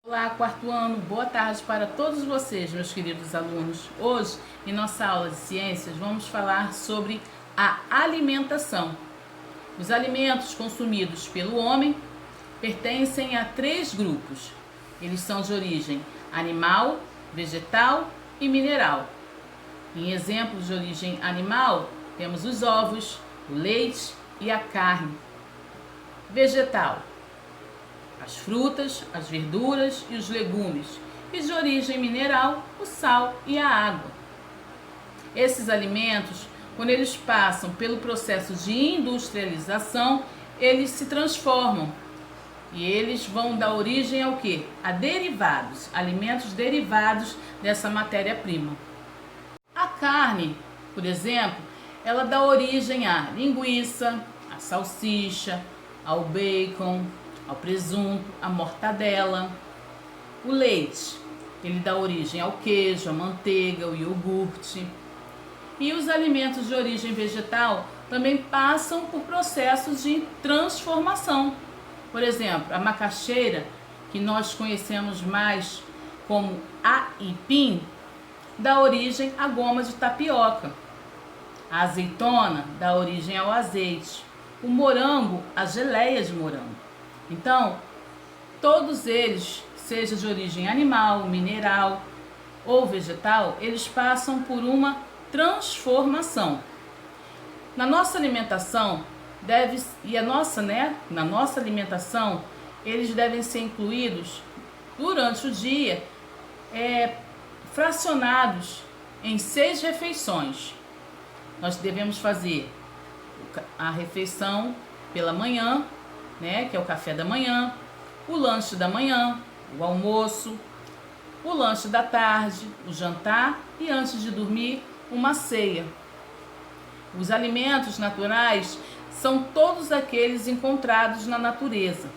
Olá, quarto ano, boa tarde para todos vocês, meus queridos alunos. Hoje, em nossa aula de ciências, vamos falar sobre a alimentação. Os alimentos consumidos pelo homem pertencem a 3 grupos. Eles são de origem animal, vegetal e mineral. Em exemplos de origem animal, temos os ovos, o leite e a carne. Vegetal: as frutas, as verduras e os legumes, e de origem mineral, o sal e a água. Esses alimentos, quando eles passam pelo processo de industrialização, eles se transformam e eles vão dar origem ao quê? A derivados, alimentos derivados dessa matéria-prima. A carne, por exemplo, ela dá origem à linguiça, à salsicha, ao bacon, ao presunto, à mortadela. O leite, ele dá origem ao queijo, à manteiga, ao iogurte. E os alimentos de origem vegetal também passam por processos de transformação. Por exemplo, a macaxeira, que nós conhecemos mais como aipim, dá origem à goma de tapioca. A azeitona dá origem ao azeite. O morango, a geleia de morango. Então, todos eles, seja de origem animal, mineral ou vegetal, eles passam por uma transformação. Na nossa alimentação, na nossa alimentação, eles devem ser incluídos durante o dia, fracionados em 6 refeições. Nós devemos fazer a refeição pela manhã, que é o café da manhã, o lanche da manhã, o almoço, o lanche da tarde, o jantar e, antes de dormir, uma ceia. Os alimentos naturais são todos aqueles encontrados na natureza.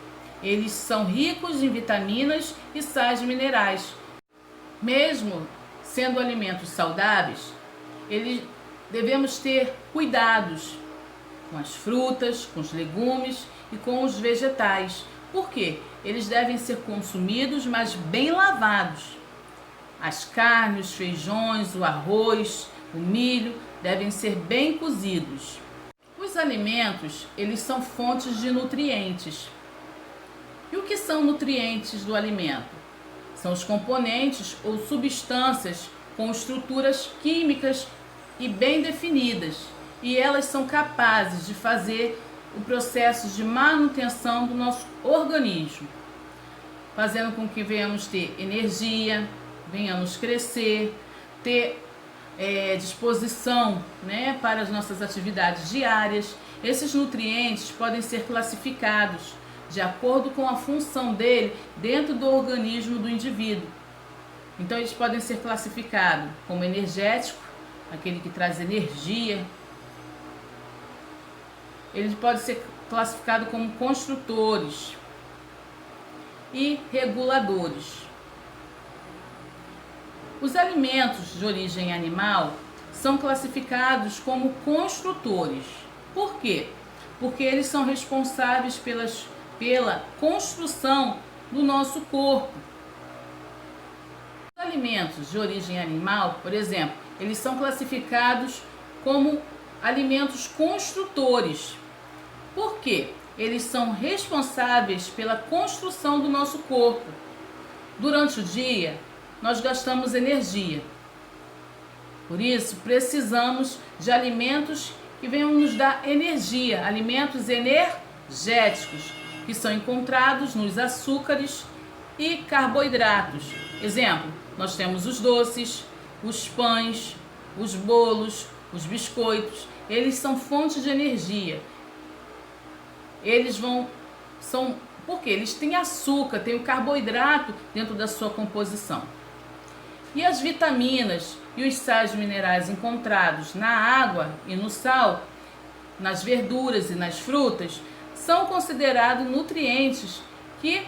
Eles são ricos em vitaminas e sais minerais. Mesmo sendo alimentos saudáveis, devemos ter cuidados com as frutas, com os legumes e com os vegetais. Por quê? Eles devem ser consumidos, mas bem lavados. As carnes, os feijões, o arroz, o milho devem ser bem cozidos. Os alimentos, eles são fontes de nutrientes. E o que são nutrientes do alimento? São os componentes ou substâncias com estruturas químicas e bem definidas, e elas são capazes de fazer o processo de manutenção do nosso organismo, fazendo com que venhamos ter energia, venhamos crescer, ter disposição, para as nossas atividades diárias. Esses nutrientes podem ser classificados de acordo com a função dele dentro do organismo do indivíduo. Então eles podem ser classificados como energético, aquele que traz energia. Ele pode ser classificado como construtores e reguladores. Os alimentos de origem animal são classificados como construtores. Por quê? Porque eles são responsáveis pela construção do nosso corpo. Os alimentos de origem animal, por exemplo, eles são classificados como alimentos construtores. Por quê? Eles são responsáveis pela construção do nosso corpo. Durante o dia, nós gastamos energia. Por isso, precisamos de alimentos que venham nos dar energia, alimentos energéticos, que são encontrados nos açúcares e carboidratos. Exemplo, nós temos os doces, os pães, os bolos, os biscoitos. Eles são fontes de energia. Porque eles têm açúcar, têm o carboidrato dentro da sua composição. E as vitaminas e os sais minerais encontrados na água e no sal, nas verduras e nas frutas, são considerados nutrientes que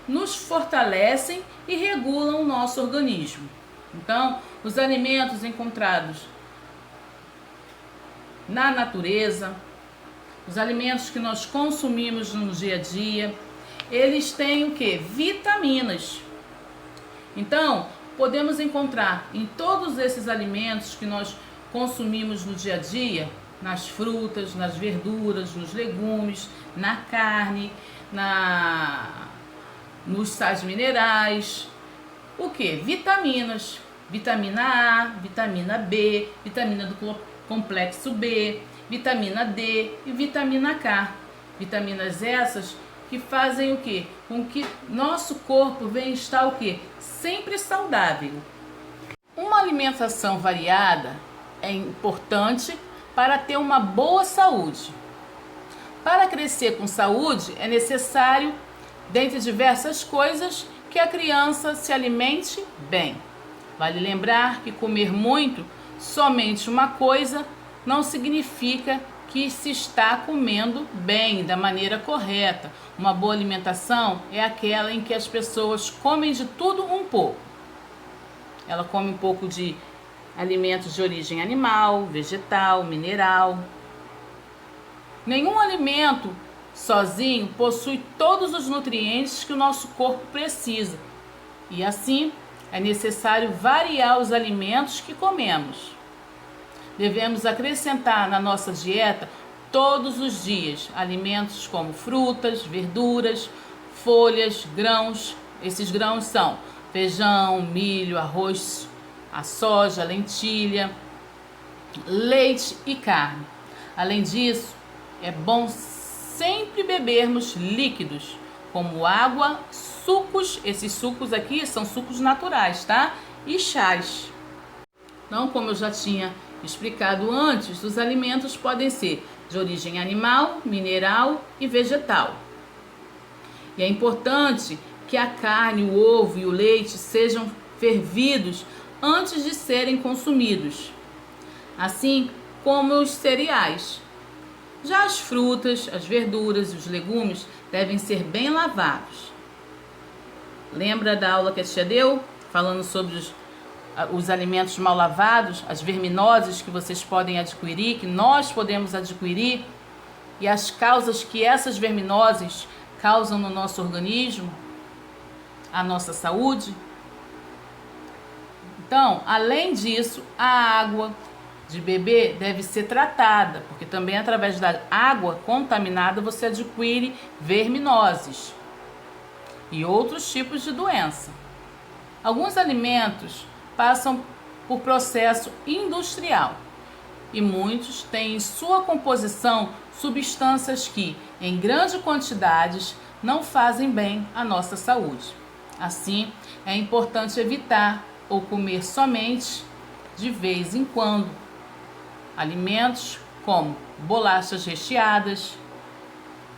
nos fortalecem e regulam o nosso organismo. Então, os alimentos encontrados na natureza, os alimentos que nós consumimos no dia a dia, eles têm o que? Vitaminas. Então, podemos encontrar em todos esses alimentos que nós consumimos no dia a dia, nas frutas, nas verduras, nos legumes, na carne, nos sais minerais, o que? Vitaminas. Vitamina A, vitamina B, vitamina do complexo B, vitamina D e vitamina K. Vitaminas essas que fazem o quê? Com que nosso corpo venha estar o quê? Sempre saudável. Uma alimentação variada é importante para ter uma boa saúde. Para crescer com saúde é necessário, dentre diversas coisas, que a criança se alimente bem. Vale lembrar que comer muito, somente uma coisa, não significa que se está comendo bem, da maneira correta. Uma boa alimentação é aquela em que as pessoas comem de tudo um pouco. Ela come um pouco de alimentos de origem animal, vegetal, mineral. Nenhum alimento sozinho possui todos os nutrientes que o nosso corpo precisa. E assim, é necessário variar os alimentos que comemos. Devemos acrescentar na nossa dieta todos os dias alimentos como frutas, verduras, folhas, grãos. Esses grãos são feijão, milho, arroz, a soja, a lentilha, leite e carne. Além disso, é bom sempre bebermos líquidos, como água, sucos. Esses sucos aqui são sucos naturais, tá? E chás. Então, como eu já tinha explicado antes, os alimentos podem ser de origem animal, mineral e vegetal. E é importante que a carne, o ovo e o leite sejam fervidos antes de serem consumidos, assim como os cereais. Já as frutas, as verduras e os legumes devem ser bem lavados. Lembra da aula que a tia deu? Falando sobre os alimentos mal lavados, as verminoses que vocês podem adquirir, que nós podemos adquirir, e as causas que essas verminoses causam no nosso organismo, a nossa saúde. Então, além disso, a água de beber deve ser tratada, porque também através da água contaminada você adquire verminoses e outros tipos de doença. Alguns alimentos passam por processo industrial e muitos têm em sua composição substâncias que, em grandes quantidades, não fazem bem à nossa saúde. Assim, é importante evitar ou comer somente de vez em quando alimentos como bolachas recheadas,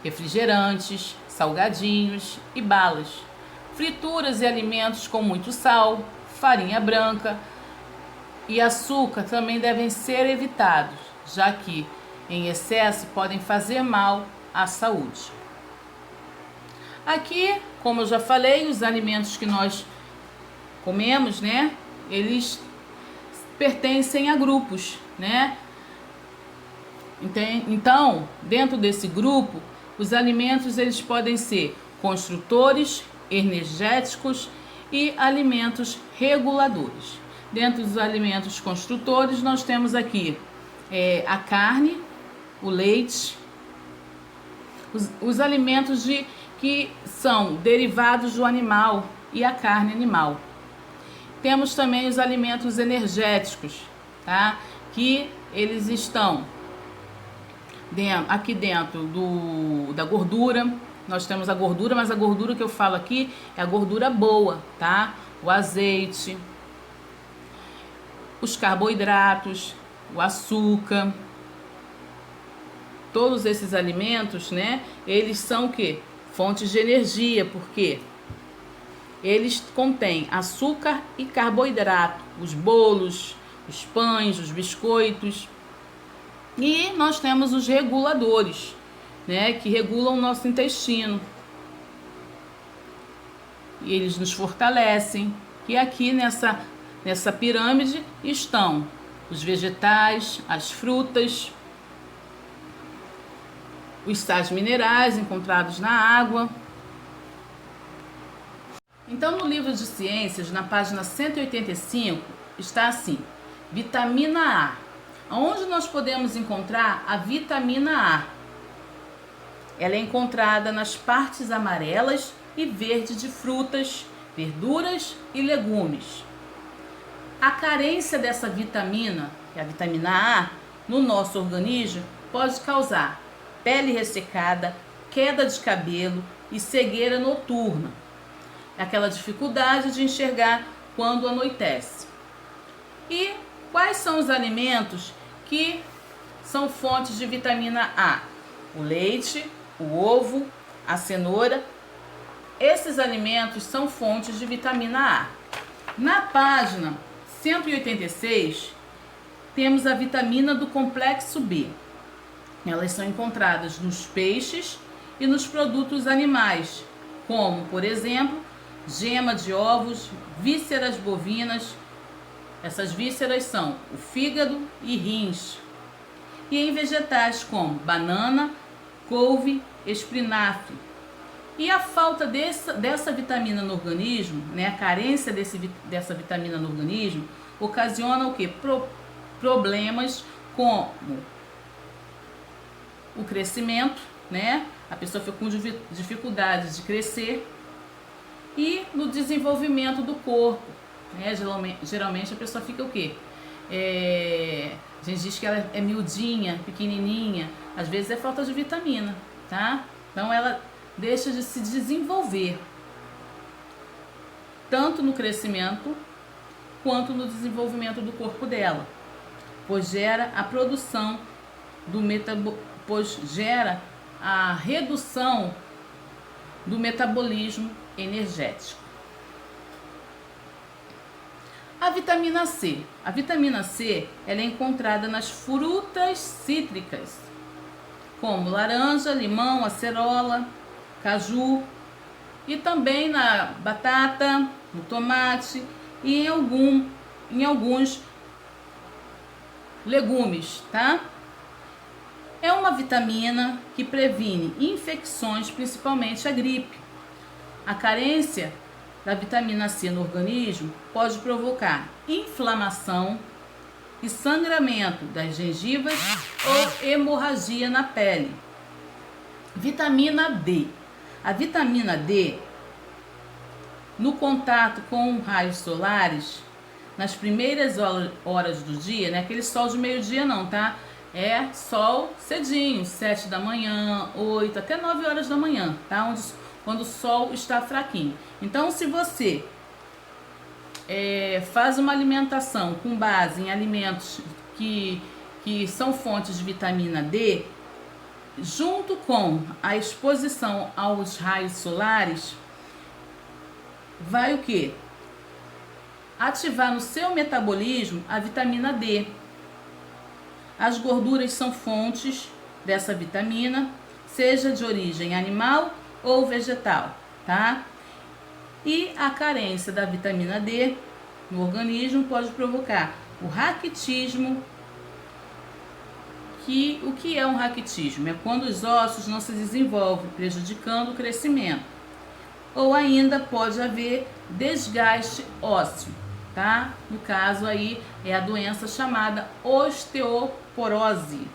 refrigerantes, salgadinhos e balas, frituras e alimentos com muito sal, farinha branca e açúcar também devem ser evitados, já que em excesso podem fazer mal à saúde. Aqui, como eu já falei, os alimentos que nós comemos, né, eles pertencem a grupos, né? Então, dentro desse grupo, os alimentos eles podem ser construtores, energéticos e alimentos reguladores. Dentro dos alimentos construtores, nós temos aqui a carne, o leite, os alimentos que são derivados do animal e a carne animal. Temos também os alimentos energéticos, tá? Que eles estão aqui dentro da gordura. Nós temos a gordura, mas a gordura que eu falo aqui é a gordura boa, tá? O azeite, os carboidratos, o açúcar. Todos esses alimentos, né? Eles são o quê? Fontes de energia, porque eles contêm açúcar e carboidrato, os bolos, os pães, os biscoitos. E nós temos os reguladores, né, que regulam o nosso intestino. E eles nos fortalecem. E aqui nessa pirâmide estão os vegetais, as frutas, os sais minerais encontrados na água. Então, no livro de ciências, na página 185, está assim: vitamina A. Onde nós podemos encontrar a vitamina A? Ela é encontrada nas partes amarelas e verdes de frutas, verduras e legumes. A carência dessa vitamina, que é a vitamina A, no nosso organismo pode causar pele ressecada, queda de cabelo e cegueira noturna. Aquela dificuldade de enxergar quando anoitece. E quais são os alimentos que são fontes de vitamina A? O leite, o ovo, a cenoura. Esses alimentos são fontes de vitamina A. Na página 186, temos a vitamina do complexo B. Elas são encontradas nos peixes e nos produtos animais, como, por exemplo, gema de ovos, vísceras bovinas. Essas vísceras são o fígado e rins. E em vegetais como banana, couve, espinafre. E a falta dessa vitamina no organismo, né, a carência dessa vitamina no organismo, ocasiona o quê? Problemas como o crescimento, né? A pessoa fica com dificuldade de crescer, e no desenvolvimento do corpo, né? Geralmente a pessoa fica o quê? A gente diz que ela é miudinha, pequenininha, às vezes é falta de vitamina, tá? Então ela deixa de se desenvolver, tanto no crescimento quanto no desenvolvimento do corpo dela, pois gera a produção pois gera a redução do metabolismo energético. A vitamina C. A vitamina C, ela é encontrada nas frutas cítricas, como laranja, limão, acerola, caju, e também na batata, no tomate e em alguns legumes, tá? É uma vitamina que previne infecções, principalmente a gripe. A carência da vitamina C no organismo pode provocar inflamação e sangramento das gengivas ou hemorragia na pele. Vitamina D. A vitamina D, no contato com raios solares, nas primeiras horas do dia, não é aquele sol de meio-dia não, tá? É sol cedinho, 7 da manhã, 8, até 9 horas da manhã, tá? Quando o sol está fraquinho. Então, se você faz uma alimentação com base em alimentos que são fontes de vitamina D, junto com a exposição aos raios solares, vai o quê? Ativar no seu metabolismo a vitamina D. As gorduras são fontes dessa vitamina, seja de origem animal ou vegetal, tá? E a carência da vitamina D no organismo pode provocar o raquitismo. O que é um raquitismo? É quando os ossos não se desenvolvem, prejudicando o crescimento. Ou ainda pode haver desgaste ósseo, tá? No caso aí é a doença chamada osteoporose.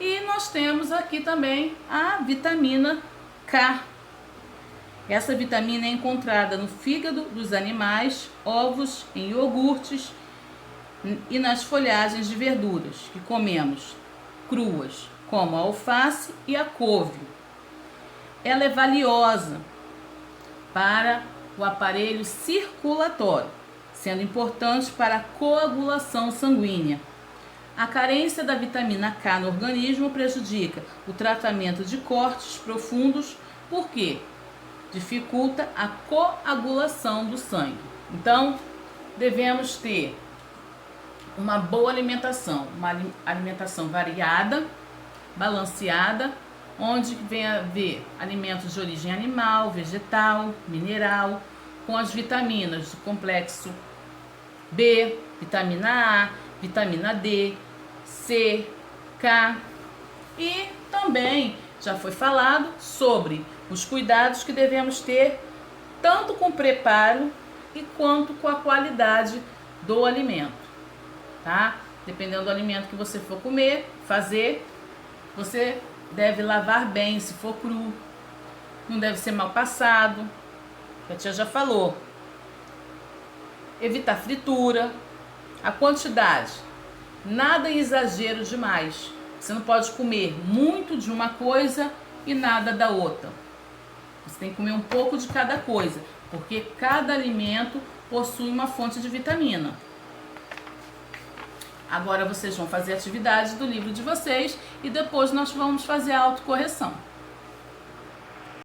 E nós temos aqui também a vitamina K. Essa vitamina é encontrada no fígado dos animais, ovos, em iogurtes e nas folhagens de verduras que comemos cruas, como a alface e a couve. Ela é valiosa para o aparelho circulatório, sendo importante para a coagulação sanguínea. A carência da vitamina K no organismo prejudica o tratamento de cortes profundos, porque dificulta a coagulação do sangue. Então, devemos ter uma boa alimentação, uma alimentação variada, balanceada, onde vem a ver alimentos de origem animal, vegetal, mineral, com as vitaminas do complexo B, vitamina A, vitamina D, C, K. E também já foi falado sobre os cuidados que devemos ter tanto com o preparo e quanto com a qualidade do alimento, tá? Dependendo do alimento que você for comer, fazer, você deve lavar bem se for cru, não deve ser mal passado, a tia já falou. Evitar fritura, a quantidade, nada exagero demais. Você não pode comer muito de uma coisa e nada da outra. Você tem que comer um pouco de cada coisa, porque cada alimento possui uma fonte de vitamina. Agora vocês vão fazer a atividade do livro de vocês e depois nós vamos fazer a autocorreção.